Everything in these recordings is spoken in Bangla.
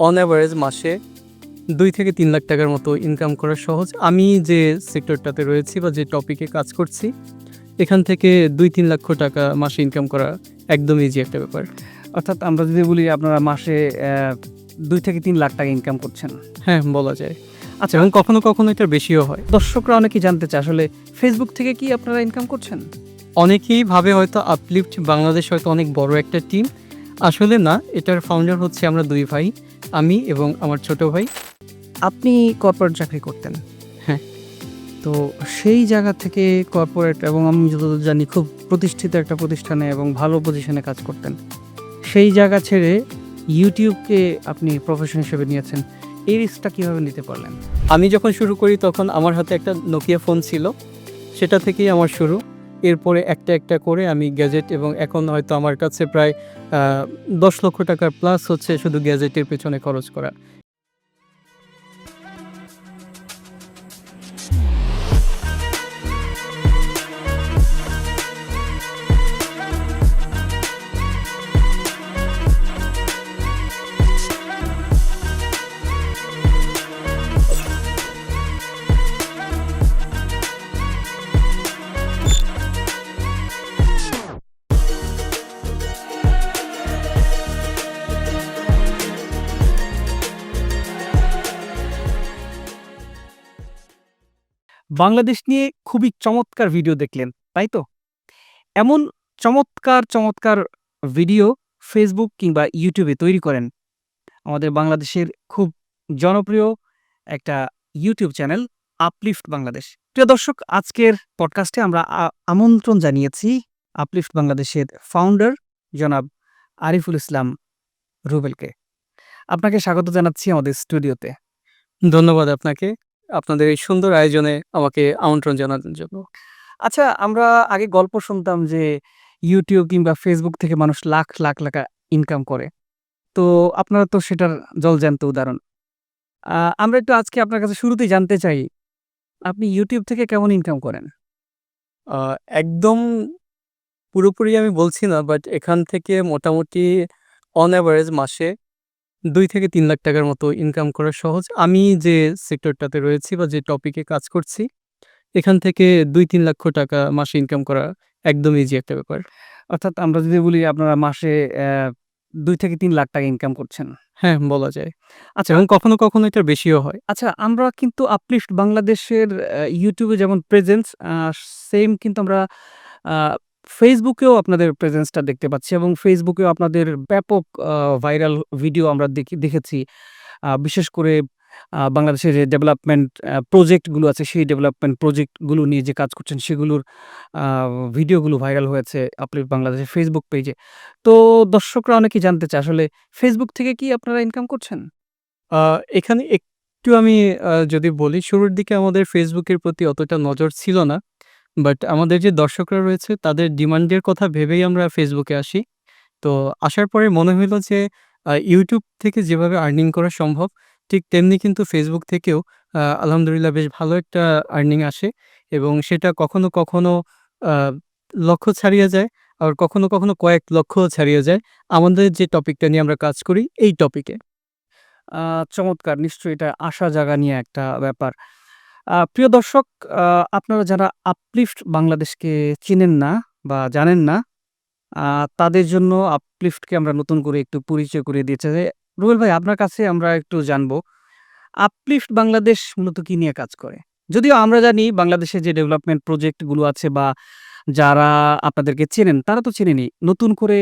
অন অ্যাভারেজ মাসে ২ থেকে ৩ লাখ টাকার মতো ইনকাম করা সহজ। আমি যে সেক্টরটাতে রয়েছি বা যে টপিকে কাজ করছি, এখান থেকে ২-৩ লক্ষ টাকা মাসে ইনকাম করা একদম ইজি একটা ব্যাপার। অর্থাৎ আমরা যদি বলি আপনারা মাসে ২ থেকে ৩ লাখ টাকা ইনকাম করছেন। হ্যাঁ, বলা যায়। আচ্ছা, এবং কখনো এটার বেশিও হয়। দর্শকরা অনেকেই জানতে চায় আসলে ফেসবুক থেকে কি আপনারা ইনকাম করছেন? অনেকেই ভাবে হয়তো আপলিফট বাংলাদেশ হয়তো অনেক বড় একটা টিম। আসলে না, এটার ফাউন্ডার হচ্ছে আমরা ২ ভাই। আমি এবং আমার ছোট ভাই। আপনি কর্পোরেট চাকরি করতেন। হ্যাঁ। তো সেই জায়গা থেকে কর্পোরেট এবং আমি যতদূর জানি খুব প্রতিষ্ঠিত একটা প্রতিষ্ঠানে এবং ভালো পজিশনে কাজ করতেন। সেই জায়গা ছেড়ে ইউটিউবকে আপনি প্রফেশন হিসেবে নিয়েছেন। এই রিস্কটা কিভাবে নিতে পারলেন? আমি যখন শুরু করি তখন আমার হাতে একটা নোকিয়া ফোন ছিল। সেটা থেকেই আমার শুরু। এরপরে একটা করে আমি গ্যাজেট এবং এখন হয়তো আমার কাছে প্রায় ১০ লক্ষ টাকার প্লাস হচ্ছে শুধু গ্যাজেটের পেছনে খরচ করা। বাংলাদেশ নিয়ে খুবই চমৎকার ভিডিও দেখলেন, তাই তো? এমন চমৎকার ভিডিও ফেসবুক কিংবা ইউটিউবে তৈরি করেন আমাদের বাংলাদেশের খুব জনপ্রিয় একটা ইউটিউব চ্যানেল আপলিফট বাংলাদেশ। প্রিয় দর্শক, আজকের পডকাস্টে আমরা আমন্ত্রণ জানিয়েছি আপলিফট বাংলাদেশের ফাউন্ডার জনাব আরিফুল ইসলাম রুবেলকে। আপনাকে স্বাগত জানাচ্ছি আমাদের স্টুডিওতে। ধন্যবাদ আপনাকে। আপনাদের এই সুন্দর আয়োজনে আমাকে আমন্ত্রণ জানানোর জন্য। আচ্ছা, আমরা আগে গল্প শুনতাম যে ইউটিউব কিংবা ফেসবুক থেকে মানুষ লাখ টাকা ইনকাম করে। তো আপনারা তো সেটার জলজ্যান্ত উদাহরণ। আ আমরা একটু আজকে আপনার কাছে শুরুতেই জানতে চাই, আপনি ইউটিউব থেকে কেমন ইনকাম করেন? আ একদম পুরোপুরি আমি বলছি না, বাট এখান থেকে মোটামুটি অন অ্যাভারেজ মাসে ২ থেকে ৩ লাখ টাকার মতো ইনকাম করা সহজ। আমি যে সেক্টরটাতে রয়েছি বা যে টপিকে কাজ করছি, এখান থেকে ২-৩ লক্ষ টাকা মাসে ইনকাম করা একদম ইজি একটা ব্যাপার। অর্থাৎ আমরা যদি বলি আপনারা মাসে ২ থেকে ৩ লাখ টাকা ইনকাম করছেন। হ্যাঁ, বলা যায়। আচ্ছা, এবং কখনো এটার বেশিও হয়। আচ্ছা, আমরা কিন্তু আপলিফট বাংলাদেশের ইউটিউবে যেমন প্রেজেন্স সেইম কিন্তু আমরা আ ফেসবুকেও আপনাদের প্রেজেন্সটা দেখতে পাচ্ছি এবং ফেসবুকেও আপনাদের ব্যাপক ভাইরাল ভিডিও আমরা দেখেছি। বিশেষ করে বাংলাদেশের যে ডেভেলপমেন্ট প্রজেক্ট গুলো আছে, সেই ডেভেলপমেন্ট প্রজেক্ট গুলো নিয়ে যে কাজ করছেন সেগুলোর আ ভিডিওগুলো ভাইরাল হয়েছে আপলিফট বাংলাদেশের ফেসবুক পেজে। তো দর্শকরা অনেকেই জানতে চায় আসলে ফেসবুক থেকে কি আপনারা ইনকাম করছেন? আ এখানে একটু আমি যদি বলি, শুরুর দিকে আমাদের ফেসবুকের প্রতি অতটা নজর ছিল না। বাট আমাদের যে দর্শকরা রয়েছে তাদের ডিমান্ডের কথা ভেবেই আমরা ফেসবুকে আসি। তো আসার পরে মনে হইল যে YouTube থেকে যেভাবে আর্নিং করা সম্ভব, ঠিক তেমনি কিন্তু Facebook থেকেও আলহামদুলিল্লাহ বেশ ভালো একটা আর্নিং আসে এবং সেটা কখনো আ লক্ষ ছাড়িয়ে যায়, আবার কখনো কয়েক লক্ষও ছাড়িয়ে যায়। আমাদের যে টপিকটা নিয়ে আমরা কাজ করি, এই টপিকে। আ চমৎকার! নিশ্চয়ই এটা আশা জাগা নিয়ে একটা ব্যাপার। প্রিয় দর্শক, আ আপনারা যারা আপলিফট বাংলাদেশকে চিনেন না বা জানেন না, আ তাদের জন্য আপলিফটকে আমরা নতুন করে একটু পরিচয় করিয়ে দিতে চাই। রুবেল ভাই, আপনার কাছে আমরা একটু জানবো, আপলিফট বাংলাদেশ মূলত কি নিয়ে কাজ করে? যদিও আমরা জানি বাংলাদেশে যে ডেভেলপমেন্ট প্রজেক্ট গুলো আছে বা যারা আপনাদেরকে চেনেন তারা তো চেনেনই। নতুন করে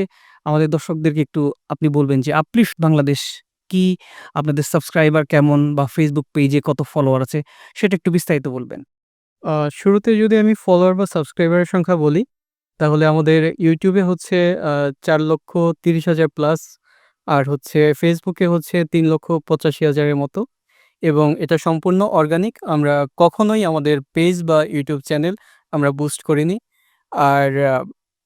আমাদের দর্শকদেরকে একটু আপনি বলবেন যে আপলিফট বাংলাদেশ কি? আপনাদের সাবস্ক্রাইবার কেমন বা Facebook পেজে কত ফলোয়ার আছে সেটা একটু বিস্তারিত বলবেন। আ শুরুতে যদি আমি ফলোয়ার বা সাবস্ক্রাইবারের সংখ্যা বলি, তাহলে আমাদের YouTube এ হচ্ছে ৪,৩০,০০০ প্লাস, আর হচ্ছে Facebook এ হচ্ছে ৩,৮৫,০০০ এর মতো, এবং এটা সম্পূর্ণ অর্গানিক। আমরা কখনোই আমাদের পেজ বা YouTube চ্যানেল আমরা বুস্ট করিনি। আর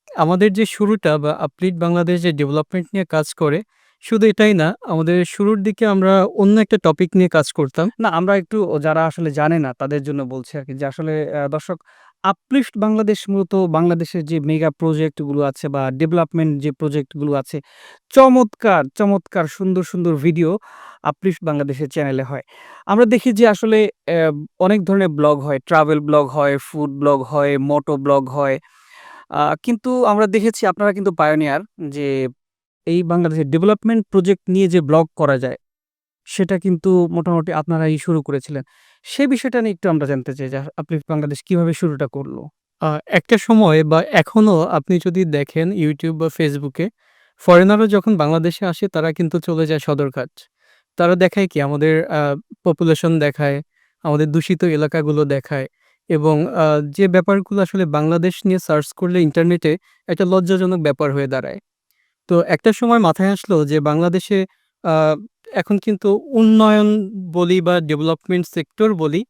আমাদের যে শুরুটা বা আপলিট বাংলাদেশ যে ডেভেলপমেন্ট নিয়ে কাজ করে, শুধু এটাই না, আমাদের শুরুর দিকে আমরা অন্য একটা টপিক নিয়ে কাজ করতাম। না, আমরা একটু যারা আসলে জানে না তাদের জন্য বলছি আরকি যে আসলে দর্শক, আপলিফট বাংলাদেশ মূলত বাংলাদেশের যে মেগা প্রজেক্ট গুলো আছে বা ডেভেলপমেন্ট যে প্রজেক্ট গুলো আছে, চমৎকার সুন্দর ভিডিও আপলিফট বাংলাদেশের চ্যানেলে হয়। আমরা দেখি যে আসলে অনেক ধরনের ব্লগ হয়। ট্রাভেল ব্লগ হয়, ফুড ব্লগ হয়, মোটো ব্লগ হয়। কিন্তু আমরা দেখেছি আপনারা কিন্তু পায়োনিয়ার যে এই বাংলাদেশের ডেভেলপমেন্ট প্রজেক্ট নিয়ে যে ব্লগ করা যায়, সেটা কিন্তু মোটামুটি আপনারাই শুরু করেছিলেন। সে বিষয়টা নিয়ে একটু আমরা জানতে চাই যে আপলিফট বাংলাদেশ কিভাবে শুরুটা করল? আ একটা সময় বা এখনো আপনি যদি দেখেন YouTube বা Facebook এ ফরেনাররা যখন বাংলাদেশে আসে তারা কিন্তু চলে যায় সদরঘাট। তারা দেখায় কি আমাদের পপুলেশন দেখায়, আমাদের দূষিত এলাকাগুলো দেখায় এবং যে ব্যাপারগুলো আসলে বাংলাদেশ নিয়ে সার্চ করলে ইন্টারনেটে একটা লজ্জাজনক ব্যাপার হয়ে দাঁড়ায়। তো একটা সময় মাথায় আসলো যে বাংলাদেশে আ এখন কিন্তু উন্নয়ন বলি বা ডেভেলপমেন্ট সেক্টর বলি,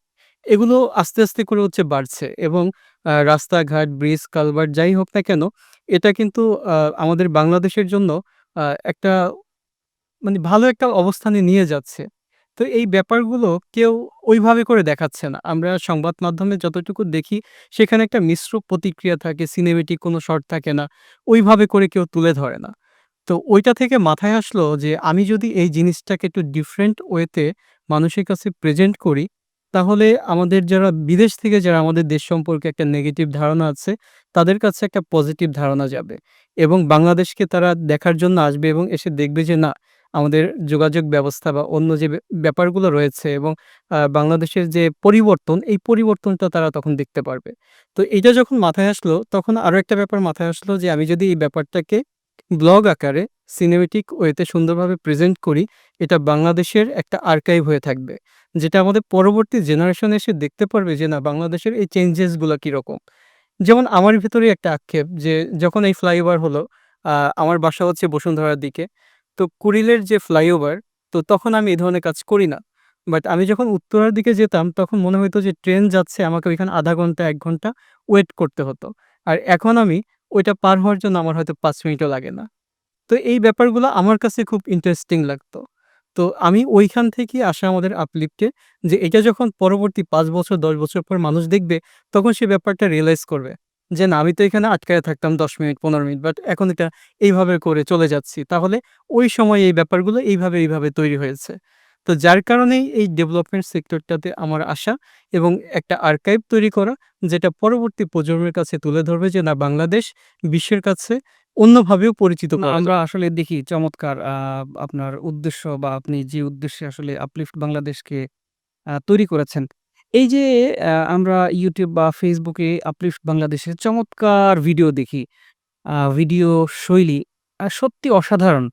এগুলো আস্তে, আস্তে করে হচ্ছে বাড়ছে এবং রাস্তাঘাট, ব্রিজ, কালভার্ট যাই হোক না কেন, এটা কিন্তু আ আমাদের বাংলাদেশের জন্য একটা মানে ভালো একটা অবস্থানে নিয়ে যাচ্ছে। তো এই ব্যাপারগুলো কেউ ওইভাবে করে দেখাচ্ছে না। আমরা সংবাদ মাধ্যমে যতটুকু দেখি সেখানে একটা মিশ্র প্রতিক্রিয়া থাকে, সিনেমেটিক কোনো শট থাকে না। ওইভাবে করে কেউ তুলে ধরে না। তো ঐটা থেকে মাথায় আসলো যে আমি যদি এই জিনিসটাকে একটু ডিফারেন্ট ওয়েতে মানুষের কাছে প্রেজেন্ট করি, তাহলে আমাদের যারা বিদেশ থেকে যারা আমাদের দেশ সম্পর্কে একটা নেগেটিভ ধারণা আছে, তাদের কাছে একটা পজিটিভ ধারণা যাবে এবং বাংলাদেশকে তারা দেখার জন্য আসবে এবং এসে দেখবে যে না, আমাদের যোগাযোগ ব্যবস্থা বা অন্য যে ব্যাপারগুলো রয়েছে এবং বাংলাদেশের যে পরিবর্তন, এই পরিবর্তনটা তারা তখন দেখতে পারবে। তো এইটা যখন মাথায় আসলো, তখন আরো একটা ব্যাপার মাথায় আসলো যে আমি যদি এই ব্যাপারটাকে ব্লগ আকারে সিনেমেটিক ওয়েতে সুন্দরভাবে প্রেজেন্ট করি, এটা বাংলাদেশের একটা আর্কাইভ হয়ে থাকবে। যেটা আমাদের পরবর্তী জেনারেশন এসে দেখতে পারবে যে না বাংলাদেশের এই চেঞ্জেস গুলা কিরকম। যেমন আমার ভেতরেই একটা আক্ষেপ যে যখন এই ফ্লাইওভার হলো, আ আমার বাসা হচ্ছে বসুন্ধরার দিকে। তো কুড়িলের যে ফ্লাইওভার, তো তখন আমি এই ধরনের কাজ করি না। বাট আমি যখন উত্তরার দিকে যেতাম তখন মনে হইতো যে ট্রেন যাচ্ছে আমাকে ওইখানে ০.৫ ঘন্টা ১ ঘন্টা ওয়েট করতে হতো। আর এখন আমি ওইটা পার হওয়ার জন্য আমার হয়তো ৫ মিনিটও লাগে না। তো এই ব্যাপারগুলো আমার কাছে খুব ইন্টারেস্টিং লাগতো। তো আমি ওইখান থেকেই আসা আমাদের আপলিফটে যে এটা যখন পরবর্তী ৫ বছর ১০ বছর পর মানুষ দেখবে, তখন সে ব্যাপারটা রিয়ালাইজ করবে। যে না আমি তো এখানে আটকায়া থাকতাম ১০ মিনিট ১৫ মিনিট। বাট এখন এটা এইভাবে করে চলে যাচ্ছি। তাহলে ওই সময় এই ব্যাপারগুলো এইভাবে, এইভাবে তৈরি হয়েছে। তো যার কারণেই এই ডেভেলপমেন্ট সেক্টরটাতে আমার আসা এবং একটা আর্কাইভ তৈরি করা, যেটা পরবর্তী প্রজন্মের কাছে তুলে ধরবে যে না বাংলাদেশ বিশ্বের কাছে অন্যভাবেও পরিচিত না করা আমরা যায়। আসলে দেখি চমৎকার আপনার উদ্দেশ্য বা আপনি যে উদ্দেশ্যে আসলে আপলিফট বাংলাদেশকে তৈরি করেছেন। এই যে আমরা YouTube বা Facebook এ আপলিফট বাংলাদেশের চমৎকার ভিডিও দেখি। ভিডিও শৈলী সত্যি অসাধারণ।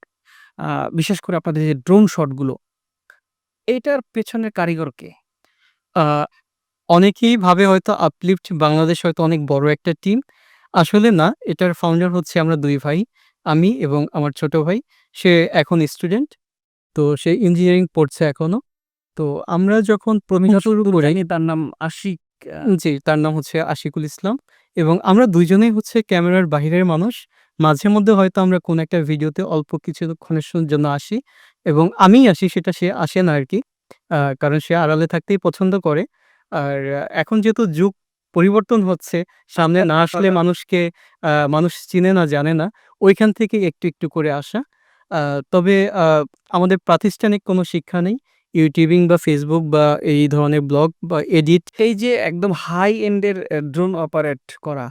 আ বিশেষ করে আপনাদের যে ড্রোন শটগুলো, এটার পেছনের কারিগর কে? আ অনেকেই ভাবে হয়তো আপলিফট বাংলাদেশ হয়তো অনেক বড় একটা টিম। আসলে না, এটার ফাউন্ডার হচ্ছে আমরা ২ ভাই। আমি এবং আমার ছোট ভাই। সে এখন স্টুডেন্ট। তো সে ইঞ্জিনিয়ারিং পড়ছে এখনো। তো আমরা যখন আমি ১ম শুরু যতদূর করি জানি তার নাম আশিক। আ জি, তার নাম হচ্ছে আশিকুল ইসলাম এবং আমরা ২ জনেই হচ্ছে ক্যামেরার বাহিরের মানুষ। মাঝে মধ্যে হয়তো আমরা কোনো একটা ভিডিওতে অল্প কিছুক্ষণের জন্য আসি এবং আমিই আসি, সেটা সে আসে না আরকি। কারণ সে আড়ালে থাকতেই পছন্দ করে। আর এখন যেহেতু যুগ পরিবর্তন হচ্ছে, সামনে না আসলে মানুষকে মানুষ চিনে না, জানে না। ওইখান থেকে একটু, একটু করে আসা। আ তবে আমাদের প্রাতিষ্ঠানিক কোনো শিক্ষা নেই। ইউটিউবিং বা Facebook বা এই ধরনের ব্লগ বা এডিট এই যে একদম হাই এন্ড এর ড্রোন অপারেট করা।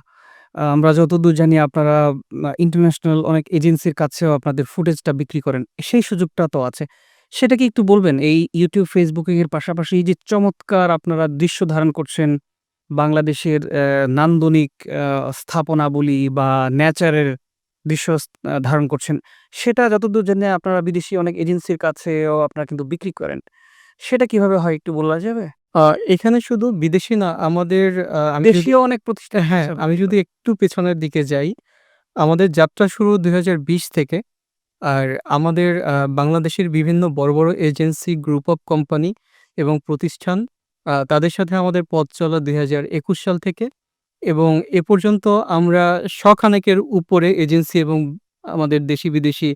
আমরা যতদূর জানি আপনারা ইন্টারন্যাশনাল অনেক এজেন্সির কাছেও আপনাদের ফুটেজটা বিক্রি করেন। সেই সুযোগটা তো আছে। সেটা কি একটু বলবেন? এই YouTube, Facebook এর পাশাপাশি এই যে চমৎকার আপনারা দৃশ্য ধারণ করছেন, বাংলাদেশের নান্দনিক স্থাপনাবলী বা নেচারের দৃশ্য ধারণ করছেন। সেটা যতদূর জানি আপনারা বিদেশি অনেক এজেন্সির কাছেও আপনারা কিন্তু বিক্রি করেন। সেটা কিভাবে হয় একটু বলা যাবে? আ এখানে শুধু বিদেশি না আমাদের আমি যদি দেশীয় অনেক প্রতিষ্ঠান হ্যাঁ, আছে আমি বিক্রি যদি করে। একটু পেছনের দিকে যাই, আমাদের যাত্রা শুরু ২০২০ থেকে। আর আমাদের বাংলাদেশের বিভিন্ন বড়, বড় এজেন্সি, গ্রুপ অফ কোম্পানি এবং প্রতিষ্ঠান তাদের সাথে আমাদের পথ চলা ২০২১ সাল থেকে এবং এ পর্যন্ত আমরা শখানেকের উপরে এজেন্সি এবং আমাদের দেশি-বিদেশি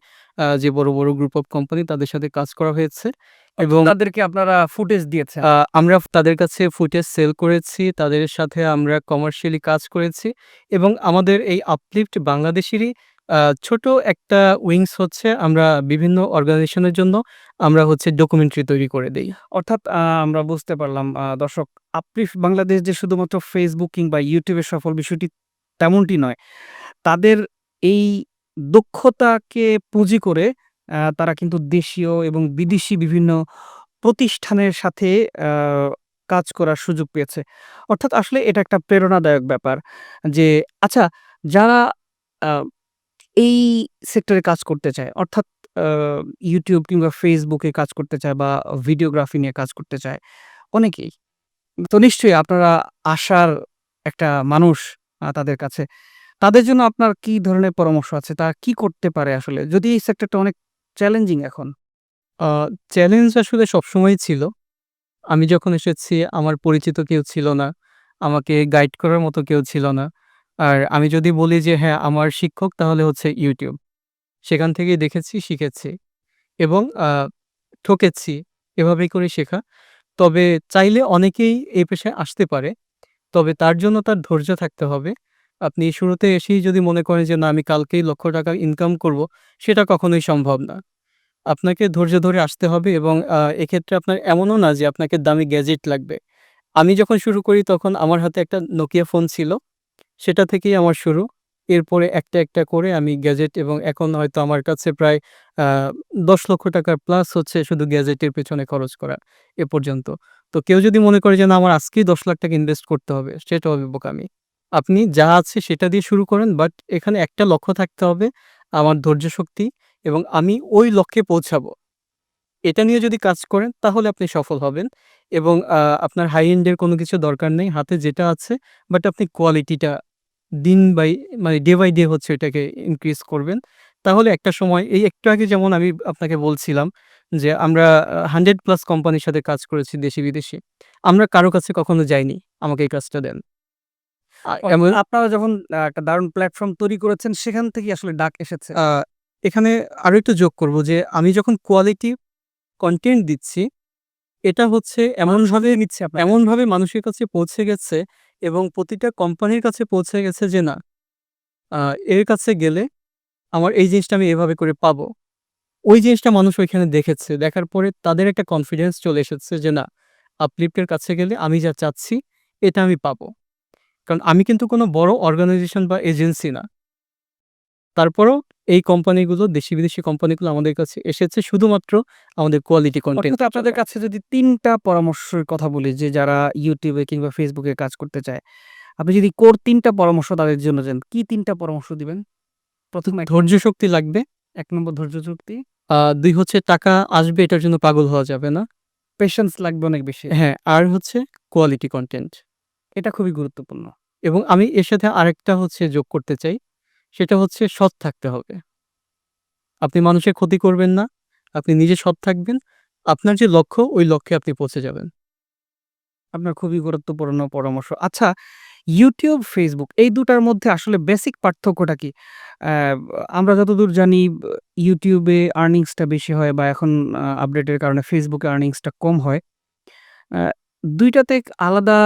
যে বড়, বড় গ্রুপ অফ কোম্পানি তাদের সাথে কাজ করা হয়েছে অর্থাৎ এবং তাদেরকে আপনারা ফুটেজ দিয়েছেন। আমরা তাদের কাছে ফুটেজ সেল করেছি, তাদের সাথে আমরা কমার্শিয়ালি কাজ করেছি এবং আমাদের এই আপলিফট বাংলাদেশেরই ছোট একটা উইংস হচ্ছে আমরা বিভিন্ন অর্গানাইজেশনের জন্য আমরা হচ্ছে ডকুমেন্টারি তৈরি করে দেই। অর্থাৎ আমরা বুঝতে পারলাম দর্শক আপলিফট বাংলাদেশ যে শুধুমাত্র Facebook কিংবা YouTube এ সফল বিষয়টি তেমনটি নয়। তাদের এই দক্ষতাকে পুঁজি করে তারা কিন্তু দেশীয় এবং বিদেশি বিভিন্ন প্রতিষ্ঠানের সাথে আ কাজ করার সুযোগ পেয়েছে। অর্থাৎ আসলে এটা একটা প্রেরণাদায়ক ব্যাপার যে আচ্ছা যারা আ এই সেক্টরে কাজ করতে চায় অর্থাৎ আ YouTube কিংবা Facebook এ কাজ করতে চায় বা ভিডিওগ্রাফি নিয়ে কাজ করতে চায় অনেকেই। তো নিশ্চয়ই আপনারা আশার একটা মানুষ তাদের কাছে। তাদের জন্য আপনার কি ধরনের পরামর্শ আছে? তারা কি করতে পারে আসলে? যদি এই সেক্টরটা অনেক চ্যালেঞ্জিং এখন। আ চ্যালেঞ্জ আসলে সবসময়ই ছিল। আমি যখন এসেছি আমার পরিচিত কেউ ছিল না। আমাকে গাইড করার মতো কেউ ছিল না। আর আমি যদি বলি যে হ্যাঁ, আমার শিক্ষক তাহলে হচ্ছে YouTube। সেখান থেকেই দেখেছি, শিখেছি এবং ঠকেছি। এভাবেই করে শেখা। তবে চাইলে অনেকেই এই পেশায় আসতে পারে। তবে তার জন্য তার ধৈর্য থাকতে হবে। আপনি শুরুতে এসেই যদি মনে করেন যে না আমি কালকেই ৳১,০০,০০০ ইনকাম করব, সেটা কখনোই সম্ভব না। আপনাকে ধৈর্য ধরে আসতে হবে এবং এক্ষেত্রে আপনার এমনও না যে আপনাকে দামি গ্যাজেট লাগবে। আমি যখন শুরু করি তখন আমার হাতে একটা Nokia ফোন ছিল। সেটা থেকেই আমার শুরু। এরপরে একটা, একটা করে আমি গ্যাজেট এবং এখন হয়তো আমার কাছে প্রায় আ ৳১০,০০,০০০ প্লাস হচ্ছে শুধু গ্যাজেটের পেছনে খরচ করা এ পর্যন্ত। তো কেউ যদি মনে করে যে না আমার আজকেই ৳১০,০০,০০০ ইনভেস্ট করতে হবে, সেটা হবে বোকামি। আপনি যা আছে সেটা দিয়ে শুরু করেন বাট এখানে একটা লক্ষ্য থাকতে হবে, আমার ধৈর্যশক্তি এবং আমি ওই লক্ষ্যে পৌঁছাবো। এটা নিয়ে যদি কাজ করেন তাহলে আপনি সফল হবেন এবং আপনার হাই এন্ড এর কোনো কিছু দরকার নেই। হাতে যেটা আছে বাট আপনি কোয়ালিটিটা দিন বাই মানে ডে বাই ডে হচ্ছে এটাকে ইনক্রিজ করবেন। তাহলে একটা সময় এই একটু আগে যেমন আমি আপনাকে বলছিলাম যে আমরা 100 প্লাস কোম্পানির সাথে কাজ করেছি দেশি-বিদেশি। আমরা কারো কাছে কখনো যাইনি, আমাকে এই কাজটা দেন। অর্থাৎ এমন আপনারা যখন একটা দারুণ প্ল্যাটফর্ম তৈরি করেছেন সেখান থেকেই আসলে ডাক এসেছে। আ এখানে আরো একটু যোগ করব যে আমি যখন কোয়ালিটি কনটেন্ট দিচ্ছি এটা হচ্ছে মানুষ এমনভাবে নিয়ে নিচ্ছে আপনাকে। এমনভাবে মানুষের কাছে পৌঁছে গেছে এবং প্রতিটা কোম্পানির কাছে পৌঁছে গেছে যে না আ এর কাছে গেলে আমার এই জিনিসটা আমি এভাবে করে পাবো। ওই জিনিসটা মানুষ ওইখানে দেখেছে। দেখার পরে তাদের একটা কনফিডেন্স চলে এসেছে যে না আপলিফট এর কাছে গেলে আমি যা চাচ্ছি এটা আমি পাবো। কারণ আমি কিন্তু কোনো বড় অর্গানাইজেশন বা এজেন্সি না। তারপরেও এই কোম্পানিগুলো দেশি-বিদেশি কোম্পানিগুলো আমাদের কাছে এসেছে শুধুমাত্র আমাদের কোয়ালিটি কনটেন্ট অর্থাৎ এর জন্য। আপনাদের কাছে যদি ৩ টা পরামর্শের কথা বলি যে যারা YouTube এ কিংবা Facebook এ কাজ করতে চায়। আপনি যদি কোর ৩ টা পরামর্শ তাদের জন্য দেন, কি ৩ টা পরামর্শ দিবেন? ১ম ধৈর্য শক্তি লাগবে। ১ নম্বর ধৈর্য শক্তি, ২ হচ্ছে টাকা আসবে এটার জন্য পাগল হওয়া যাবে না। পেশেন্স লাগবে অনেক বেশি। হ্যাঁ, আর হচ্ছে কোয়ালিটি কনটেন্ট। এটা খুবই গুরুত্বপূর্ণ। এবং আমি এর সাথে আরেকটা হচ্ছে যোগ করতে চাই। সেটা হচ্ছে সৎ থাকতে হবে। আপনি মানুষের ক্ষতি করবেন না। আপনি নিজে সৎ থাকবেন। আপনার যে লক্ষ্য ওই লক্ষ্যে আপনি পৌঁছে যাবেন। আপনার খুবই গুরুত্বপূর্ণ পরামর্শ। আচ্ছা YouTube, Facebook এই ২ টার মধ্যে আসলে বেসিক পার্থক্যটা কি? অ্যা আমরা যতদূর জানি YouTube এ আর্নিংস টা বেশি হয় বা এখন আপডেটের কারণে Facebook এ আর্নিংস টা কম হয়। অ্যা ২ টাতে আলাদা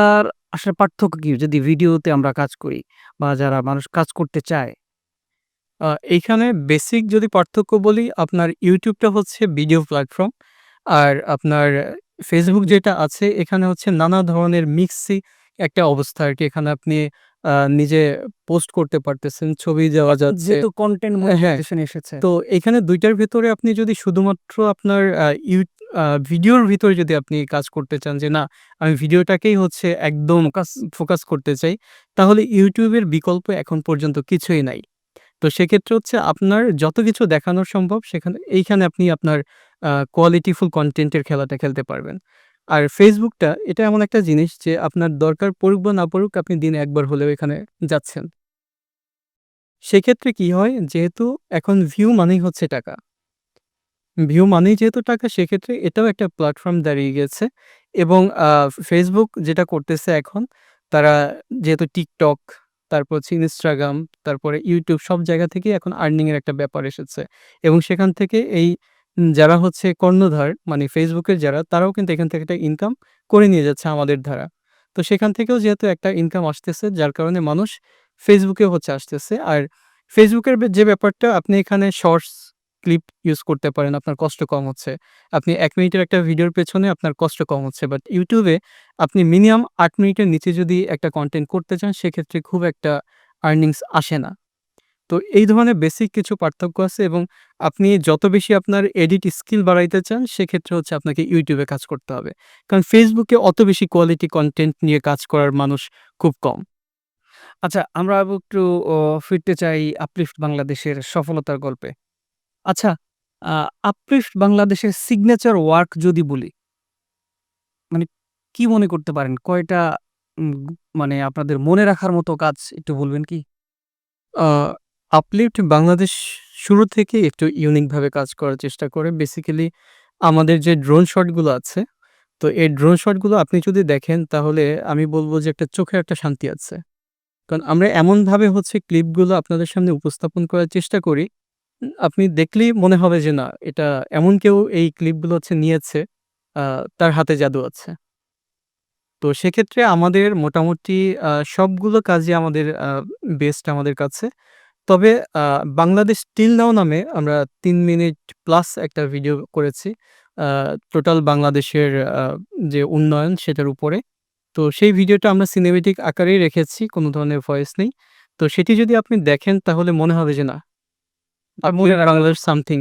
আসলে পার্থক্য কি? যদি ভিডিওতে আমরা কাজ করি বা যারা মানুষ কাজ করতে চায়। আ এইখানে বেসিক যদি পার্থক্য বলি আপনার YouTube টা হচ্ছে ভিডিও প্ল্যাটফর্ম। আর আপনার Facebook যেটা আছে এখানে হচ্ছে নানা ধরনের মিক্সি একটা অবস্থা আরকি। এখানে আপনি নিজে পোস্ট করতে পারতেছেন, ছবি দেওয়া যাচ্ছে। যেহেতু কনটেন্ট হ্যাঁ, মনিটাইজেশন এসেছে। তো এখানে ২ টার ভেতরে আপনি যদি শুধুমাত্র আপনার ভিডিওর ভিতরে যদি আপনি কাজ করতে চান যে না আমি ভিডিওটাকেই হচ্ছে একদম ফোকাস ফোকাস করতে চাই, তাহলে YouTube এর বিকল্প এখন পর্যন্ত কিছুই নাই। তো সেক্ষেত্রে হচ্ছে আপনার যত কিছু দেখানো সম্ভব এইখানে আপনি আপনার কোয়ালিটিফুল কনটেন্ট এর খেলাটা খেলতে পারবেন। আর Facebook টা এটা এমন একটা জিনিস যে আপনার দরকার পড়ুক বা না পড়ুক আপনি দিনে একবার হলেও এখানে যাচ্ছেন। সেক্ষেত্রে কি হয় যেহেতু এখন ভিউ মানেই হচ্ছে টাকা। ভিউ মানেই যেহেতু টাকা সেক্ষেত্রে এটাও একটা প্ল্যাটফর্ম দাঁড়িয়ে গেছে এবং Facebook যেটা করতেছে এখন তারা যেহেতু TikTok, তারপর হচ্ছে Instagram, তারপরে YouTube সব জায়গা থেকেই এখন আর্নিং এর একটা ব্যাপার এসেছে এবং সেখান থেকে এই যারা হচ্ছে কর্ণধার মানে Facebook এর যারা তারাও কিন্তু এখান থেকে একটা ইনকাম করে নিয়ে যাচ্ছে আমাদের দ্বারা। তো সেখান থেকেও যেহেতু একটা ইনকাম আসতেছে যার কারণে মানুষ Facebook এ হচ্ছে আসতেছে। আর Facebook এর যে ব্যাপারটা আপনি এখানে শর্টস ক্লিপ ইউজ করতে পারেন, আপনার কষ্ট কম হচ্ছে। আপনি ১ মিনিটের একটা ভিডিওর পেছনে আপনার কষ্ট কম হচ্ছে। বাট YouTube এ আপনি মিনিমাম ৮ মিনিটের নিচে যদি একটা কনটেন্ট করতে চান সেক্ষেত্রে খুব একটা আর্নিংস আসে না। তো এই ধরনের বেসিক কিছু পার্থক্য আছে এবং আপনি যত বেশি আপনার এডিট স্কিল বাড়াইতে চান সেক্ষেত্রে হচ্ছে আপনাকে YouTube এ কাজ করতে হবে। কারণ Facebook এ অত বেশি কোয়ালিটি কনটেন্ট নিয়ে কাজ করার মানুষ খুব কম। আচ্ছা, আমরা একটু ও ফিরতে চাই আপলিফট বাংলাদেশের সফলতার গল্পে। আচ্ছা, আ আপলিফট বাংলাদেশের সিগনেচার ওয়ার্ক যদি বলি, মানে কি মনে করতে পারেন? কয়টা মানে আপনাদের মনে রাখার মতো কাজ একটু বলবেন কি? আ আপলিফট বাংলাদেশ শুরু থেকেই একটু ইউনিক ভাবে কাজ করার চেষ্টা করে। বেসিক্যালি আমাদের যে ড্রোন শটগুলো আছে, তো এই ড্রোন শটগুলো আপনি যদি দেখেন তাহলে আমি বলব যে একটা চোখে একটা শান্তি আছে। কারণ আমরা এমনভাবে হচ্ছে ক্লিপগুলো আপনাদের সামনে উপস্থাপন করার চেষ্টা করি, আপনি দেখলেই মনে হবে যে না এটা এমন কেউ এই ক্লিপগুলো হচ্ছে নিয়েছে, আ তার হাতে জাদু আছে। তো সেক্ষেত্রে আমাদের মোটামুটি সবগুলো কাজই আমাদের বেস্ট আমাদের কাছে। তবে আ বাংলাদেশ টিল নাও নামে আমরা ৩ মিনিট প্লাস একটা ভিডিও করেছি। আ টোটাল বাংলাদেশের যে উন্নয়ন সেটার উপরে। তো সেই ভিডিওটা আমরা সিনেমেটিক আকারেই রেখেছি, কোনো ধরনের ভয়েস নেই। তো সেটি যদি আপনি দেখেন তাহলে মনে হবে যে না, আপনি মনে রাখার বাংলাদেশ সামথিং।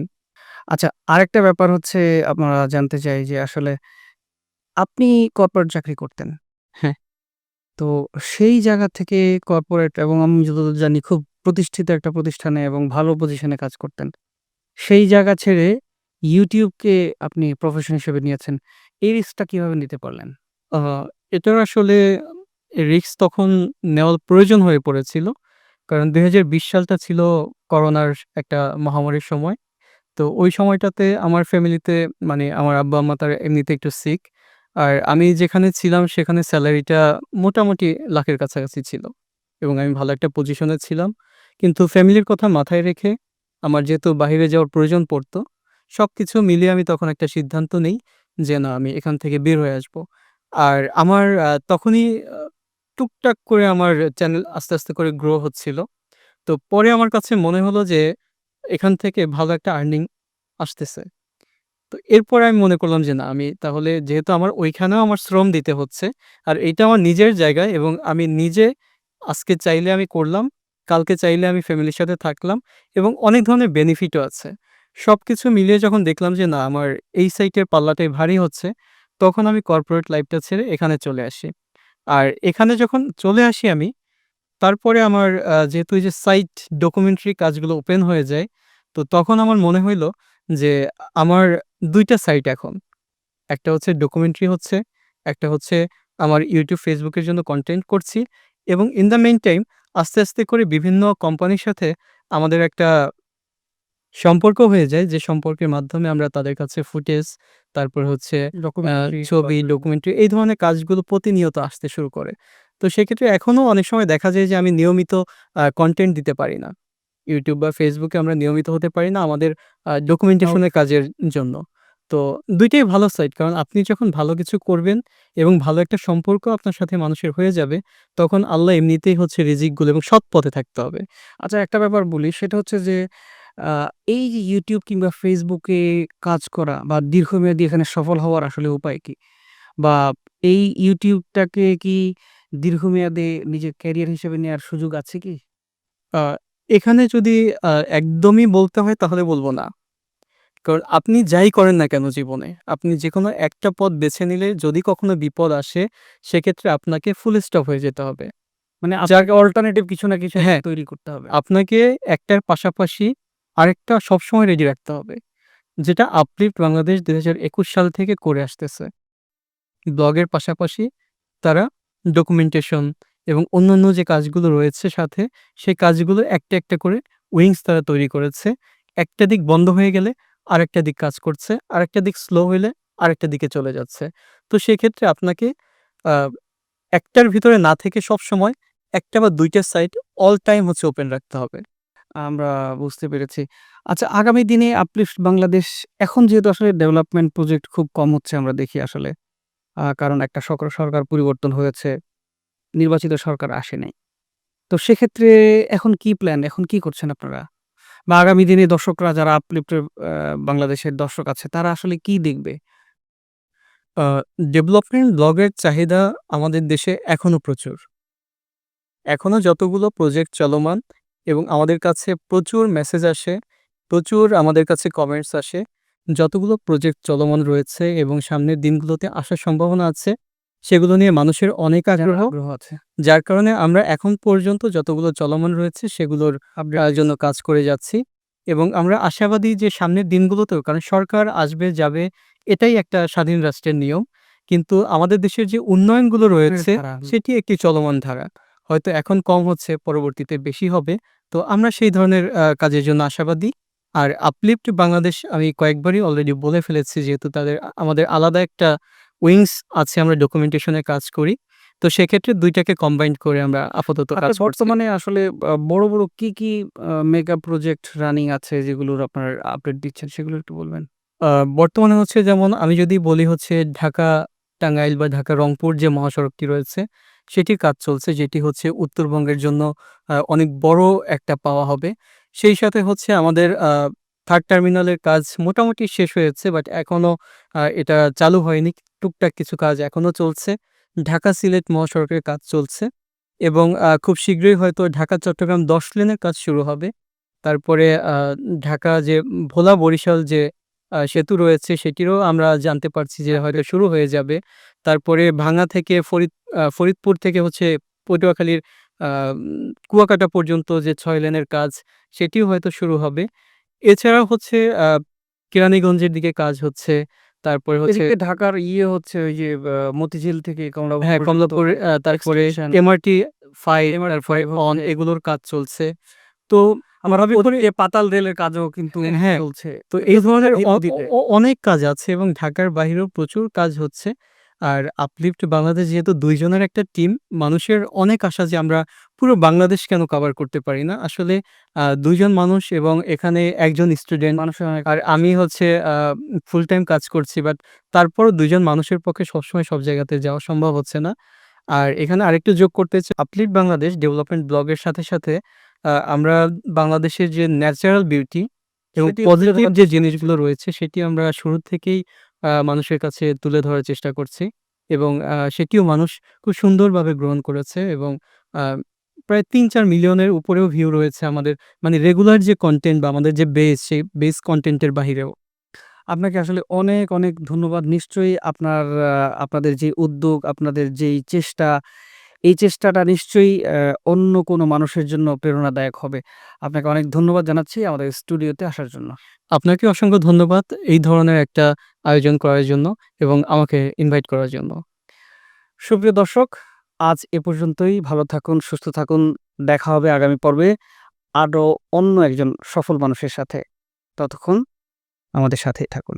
আচ্ছা, আরেকটা ব্যাপার হচ্ছে আমরা জানতে চাই যে আসলে আপনি কর্পোরেট চাকরি করতেন। হ্যাঁ, তো সেই জায়গা থেকে কর্পোরেট এবং আমি যতদূর জানি খুব প্রতিষ্ঠিত একটা প্রতিষ্ঠানে এবং ভালো পজিশনে কাজ করতেন। সেই জায়গা ছেড়ে YouTube কে আপনি প্রফেশন হিসেবে নিয়েছেন। এই রিস্কটা কিভাবে নিতে পারলেন? আ এটার আসলে রিস্ক তখন নেওয়ার প্রয়োজন হয়ে পড়েছিল। কারণ ২০২০ সালটা ছিল করোনার একটা মহামারীর সময়। তো ওই সময়টাতে আমার ফ্যামিলিতে মানে আমার আব্বা-আম্মা তারা এমনিতে একটু সিক। আর আমি যেখানে ছিলাম সেখানে সেলারিটা মোটামুটি লাখের কাছাকাছি ছিল। এবং আমি ভালো একটা পজিশনে ছিলাম। কিন্তু ফ্যামিলির কথা মাথায় রেখে আমার যেহেতু বাহিরে যাওয়ার প্রয়োজন পড়তো, সবকিছু মিলিয়ে আমি তখন একটা সিদ্ধান্ত নেই যে, না আমি এখান থেকে বের হয়ে আসবো। আর আমার তখনই টুকটাক করে আমার চ্যানেল আস্তে, আস্তে করে গ্রো হচ্ছিল। তো পরে আমার কাছে মনে হলো যে এখান থেকে ভালো একটা আর্নিং আসতেছে। তো এরপরে আমি মনে করলাম যে না আমি তাহলে যেহেতু আমার ওইখানেও আমার শ্রম দিতে হচ্ছে, আর এইটা আমার নিজের জায়গায় এবং আমি নিজে আজকে চাইলে আমি করলাম, কালকে চাইলে আমি ফ্যামিলির সাথে থাকলাম এবং অনেক ধরনের বেনিফিটও আছে। সবকিছু মিলিয়ে যখন দেখলাম যে না আমার এই সাইটের পাল্লাটাই ভারী হচ্ছে, তখন আমি কর্পোরেট লাইফটা ছেড়ে এখানে চলে আসি। আর এখানে যখন চলে আসি আমি তারপরে আমার যেহেতু এই যে সাইট ডকুমেন্টারি কাজগুলো ওপেন হয়ে যায়, তো তখন আমার মনে হইল যে আমার ২ টা সাইট এখন। একটা হচ্ছে ডকুমেন্টারি হচ্ছে, একটা হচ্ছে আমার YouTube, Facebook এর জন্য কনটেন্ট করছি এবং ইন দ্য মেইন টাইম আস্তে, আস্তে করে বিভিন্ন কোম্পানির সাথে আমাদের একটা সম্পর্ক হয়ে যায় যে সম্পর্কের মাধ্যমে আমরা তাদের কাছে ফুটেজ, তারপর হচ্ছে আ ডকুমেন্টারি বা ছবি, ডকুমেন্টারি এই ধরনের কাজগুলো প্রতিনিয়ত আসতে শুরু করে। তো সেক্ষেত্রে এখনো অনেক সময় দেখা যায় যে আমি নিয়মিত কনটেন্ট দিতে পারি না। YouTube বা Facebook এ আমরা নিয়মিত হতে পারি না আমাদের ডকুমেন্টেশন এর কাজের জন্য। তো ২ টাই ভালো সাইড। কারণ আপনি যখন ভালো কিছু করবেন এবং ভালো একটা সম্পর্ক আপনার সাথে মানুষের হয়ে যাবে, তখন আল্লাহ এমনিতেই হচ্ছে রিজিকগুলো এবং সৎ পথে থাকতে হবে। আচ্ছা, একটা ব্যাপার বলি সেটা হচ্ছে যে আ এই যে YouTube কিংবা Facebook-এ কাজ করা বা দীর্ঘমেয়াদী এখানে সফল হওয়ার আসলে উপায় কি? বা এই YouTube-টাকে কি দীর্ঘমেয়াদে নিজের ক্যারিয়ার হিসেবে নেয়ার সুযোগ আছে কি? আ এখানে যদি একদমই বলতে হয় তাহলে বলব না। কারণ আপনি যাই করেন না কেন জীবনে, আপনি যেকোনো একটা পথ বেছে নিলে যদি কখনো বিপদ আসে, সেক্ষেত্রে আপনাকে ফুল স্টপ হয়ে যেতে হবে। মানে যার আপনাকে অল্টারনেটিভ কিছু না কিছু একটা হ্যাঁ, তৈরি করতে হবে। আপনাকে একটার পাশাপাশি আরেকটা সবসময় রেডি রাখতে হবে। যেটা আপলিফট বাংলাদেশ ২০২১ সাল থেকে করে আসতেছে। ব্লগের পাশাপাশি তারা ডকুমেন্টেশন এবং অন্যান্য যে কাজগুলো রয়েছে সাথে, সেই কাজগুলো একটা, একটা করে উইংস তারা তৈরি করেছে। একটা দিক বন্ধ হয়ে গেলে আরেকটা দিক কাজ করছে। আরেকটা দিক স্লো হইলে আরেকটা দিকে চলে যাচ্ছে। তো সেক্ষেত্রে আপনাকে আ একটার ভিতরে না থেকে সবসময় ১ টা বা ২ টা সাইট অল টাইম হচ্ছে ওপেন রাখতে হবে। আমরা বুঝতে পেরেছি। আচ্ছা, আগামী দিনে আপলিফট বাংলাদেশ এখন যেহেতু আসলে ডেভেলপমেন্ট প্রজেক্ট খুব কম হচ্ছে আমরা দেখি আসলে। কারণ একটা সরকার পরিবর্তন হয়েছে, নির্বাচিত সরকার আসে নাই। তো সেক্ষেত্রে এখন কি প্ল্যান? এখন কি করছেন আপনারা? বা আগামী দিনে দর্শকরা যারা আপলিফটের বাংলাদেশের দর্শক আছে তারা আসলে কি দেখবে? আ ডেভেলপমেন্ট ব্লগের চাহিদা আমাদের দেশে এখনো প্রচুর। এখনো যতগুলো প্রজেক্ট চলমান এবং আমাদের কাছে প্রচুর মেসেজ আসে, প্রচুর আমাদের কাছে কমেন্টস আসে। যতগুলো প্রজেক্ট চলমান রয়েছে এবং সামনের দিনগুলোতে আসার সম্ভাবনা আছে, সেগুলো নিয়ে মানুষের অনেক জানার আগ্রহ। আগ্রহ আছে। যার কারণে আমরা এখন পর্যন্ত যতগুলো চলমান রয়েছে সেগুলোর আপডেট জন্য কাজ করে যাচ্ছি এবং আমরা আশাবাদী যে সামনের দিনগুলোতেও, কারণ সরকার আসবে যাবে এটাই একটা স্বাধীন রাষ্ট্রের নিয়ম। কিন্তু আমাদের দেশের যে উন্নয়নগুলো রয়েছে ধারা। সেটি একটি চলমান ধারা। হয়তো এখন কম হচ্ছে, পরবর্তীতে বেশি হবে। তো আমরা সেই ধরনের কাজের জন্য আশাবাদী। আর আপলিফট বাংলাদেশ আমি কয়েকবারই অলরেডি বলে ফেলেছি, যেহেতু আমাদের আলাদা একটা উইংস আছে, আমরা ডকুমেন্টেশন এর কাজ করি। তো সেক্ষেত্রে ২ টাকে কম্বাইন্ড করে আমরা আপাতত কাজ আপনার করছি। বর্তমানে আসলে বড় কি মেগা প্রজেক্ট রানিং আছে যেগুলোর আপনার আপডেট দিচ্ছেন সেগুলো একটু বলবেন? আ বর্তমানে হচ্ছে, যেমন আমি যদি বলি হচ্ছে ঢাকা টাঙ্গাইল বা ঢাকা রংপুর যে মহাসড়কটি রয়েছে, সেটির কাজ চলছে। যেটি হচ্ছে উত্তরবঙ্গের জন্য অনেক বড় একটা পাওয়া হবে। সেই সাথে হচ্ছে আমাদের 3rd টার্মিনালের কাজ মোটামুটি শেষ হয়েছে। বাট এখনো এটা চালু হয়নি। টুকটাক কিছু কাজ এখনো চলছে। ঢাকা-সিলেট মহাসড়কের কাজ চলছে এবং খুব শীঘ্রই হয়তো ঢাকা-চট্টগ্রাম ১০ লেনের কাজ শুরু হবে। তারপরে ঢাকা যে ভোলা-বরিশাল যে সেতু রয়েছে সেটিরও আমরা জানতে পারছি যে হয়তো শুরু হয়ে যাবে। তারপরে ভাঙ্গা থেকে ফরিদপুর থেকে হচ্ছে পটুয়াখালীর কুয়াকাটা পর্যন্ত যে ৬ লেনের কাজ সেটিও হয়তো শুরু হবে। এছাড়াও হচ্ছে কেরানীগঞ্জের দিকে কাজ হচ্ছে। তারপরে হচ্ছে এদিকে ঢাকার হচ্ছে ওই যে মতিঝিল থেকে কমলাপুর হ্যাঁ, পর্যন্ত কমলাপুর, তারপরে এক্সটেনশন এমআরটি 5, MRT তারপরে 5 অন হচ্ছে। এগুলোর কাজ চলছে। তো আমরা ভাবে করে ওদিকে পাতাল রেলের কাজও কিন্তু হ্যাঁ, চলছে। তো এই ধরনের এই অ অ নদীতে। অ অনেক কাজ আছে এবং ঢাকার বাহিরেও প্রচুর কাজ হচ্ছে। আর আপলিফট বাংলাদেশ যেহেতু ২ জনের একটা টিম, মানুষের অনেক আশা যে আমরা পুরো বাংলাদেশ কেন কভার করতে পারি না? আসলে ২ জন মানুষ এবং এখানে ১ জন স্টুডেন্ট, মানুষের অনেক আর আমি হচ্ছে ফুল টাইম কাজ করছি। বাট তারপরও ২ জন মানুষের পক্ষে সবসময় সব জায়গাতে যাওয়া সম্ভব হচ্ছে না। আর এখানে আরেকটু যোগ করতে চাই, আপলিফট বাংলাদেশ ডেভেলপমেন্ট ব্লগের সাথে আমরা বাংলাদেশের যে ন্যাচারাল বিউটি এবং সেটিও তুলে পজিটিভ ধরার যে চেষ্টা করছেন। জিনিসগুলো রয়েছে সেটি আমরা শুরু থেকেই মানুষের কাছে তুলে ধরার চেষ্টা করছি এবং সেটিও মানুষ খুব সুন্দরভাবে গ্রহণ করেছে এবং আ প্রায় ৩-৪ মিলিয়নের উপরেও ভিউ রয়েছে আমাদের, মানে রেগুলার যে কনটেন্ট বা আমাদের যে বেস, সেই বেস কনটেন্টের বাহিরেও। আপনাকে আসলে অনেক ধন্যবাদ। নিশ্চয়ই আপনাদের যে উদ্যোগ, আপনাদের যেই চেষ্টা, এই চেষ্টাটা নিশ্চয়ই অন্য কোনো মানুষের জন্য প্রেরণাদায়ক হবে। আপনাকে অনেক ধন্যবাদ জানাচ্ছি আমাদের স্টুডিওতে আসার জন্য। আপনাকে অসংখ্য ধন্যবাদ এই ধরনের একটা আয়োজন করার জন্য এবং আমাকে ইনভাইট করার জন্য। সুপ্রিয় দর্শক, আজ এ পর্যন্তই। ভালো থাকুন, সুস্থ থাকুন। দেখা হবে আগামী পর্বে আরো অন্য একজন সফল মানুষের সাথে। ততক্ষণ আমাদের সাথেই থাকুন।